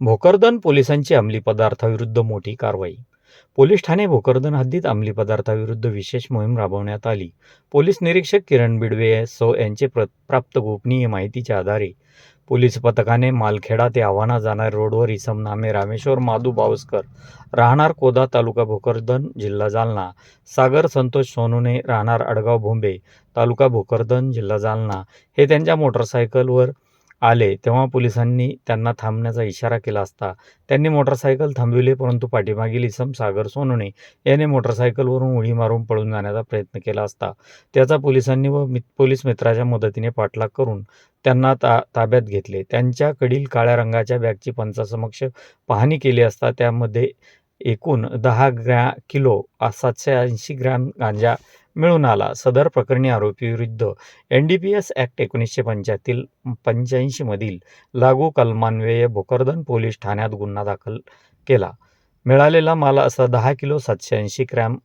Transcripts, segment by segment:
भोकरदन पोलिसांची अंमली पदार्थाविरुद्ध मोठी कारवाई. पोलीस ठाणे भोकरदन हद्दीत अंमली पदार्थाविरुद्ध विशेष मोहीम राबवण्यात आली. पोलीस निरीक्षक किरण बिडवे यांचे प्राप्त गोपनीय माहितीच्या आधारे पोलीस पथकाने मालखेडा ते आव्हाना जाणाऱ्या रोडवर इसम नामे रामेश्वर माधू बावस्कर, राहणार कोदा, तालुका भोकरदन, जिल्हा जालना, सागर संतोष सोनुने, राहणार अडगाव भोंबे, तालुका भोकरदन, जिल्हा जालना हे त्यांच्या मोटरसायकलवर आले तेव्हा पोलिसांनी त्यांना थांबण्याचा इशारा केला असता त्यांनी मोटरसायकल थांबविले, परंतु पाठीमागील इसम सागर सोनवणे याने मोटरसायकलवरून उडी मारून पळून जाण्याचा प्रयत्न केला असता त्याचा पोलिसांनी व पोलीस मित्राच्या मदतीने पाठलाग करून त्यांना ताब्यात घेतले. त्यांच्याकडील काळ्या रंगाच्या बॅगची पंचासमक्ष पाहणी केली असता त्यामध्ये एकूण 10 किलो 780 ग्रॅम गांजा मिळून आला. सदर प्रकरणी आरोपीविरुद्ध NDPS ॲक्ट 1985 मधील लागू कलमान्वये भोकरदन पोलीस ठाण्यात गुन्हा दाखल केला. मिळालेला माल असा 10 किलो 780 ग्रॅम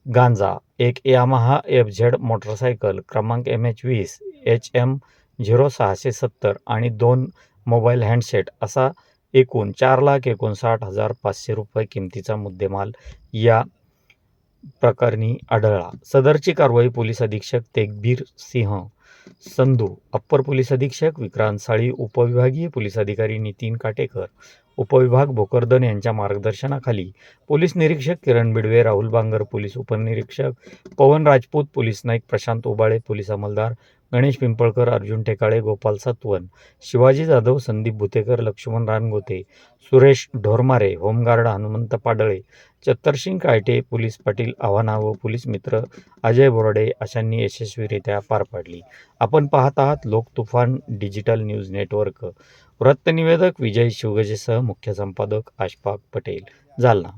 गांजा, एक यामाहा FZ मोटरसायकल क्रमांक MH20 HM 0670 आणि 2 मोबाईल हँडसेट असा एकूण 4,59,500 रुपये किमतीचा मुद्देमाल या प्रकरणी आढळला. सदरची कारवाई पोलीस अधीक्षक तेगबीर सिंह संधू, अप्पर पोलीस अधीक्षक विक्रांत साळी, उपविभागीय पोलीस अधिकारी नितीन काटेकर, उपविभाग भोकरदन यांच्या मार्गदर्शनाखाली पोलीस निरीक्षक किरण बिडवे, राहुल बांगर, पोलीस उपनिरीक्षक पवन राजपूत, पोलीस नाईक प्रशांत ओबाळे, पोलीस अंमलदार गणेश पिंपळकर, अर्जुन टेकाळे, गोपाल सत्वन, शिवाजी जाधव, संदीप भुतेकर, लक्ष्मण रानगोते, सुरेश ढोरमारे, होमगार्ड हनुमंत पाडळे, चत्तरसिंग कायटे, पोलीस पाटील आव्हाना व पोलीस मित्र अजय बोराडे अशांनी यशस्वीरित्या पार पाडली. आपण पाहत आहात लोक तुफान डिजिटल न्यूज नेटवर्क. वृत्तनिवेदक विजय शिवगजेसह मुख्य संपादक अशफाक पटेल, जालना.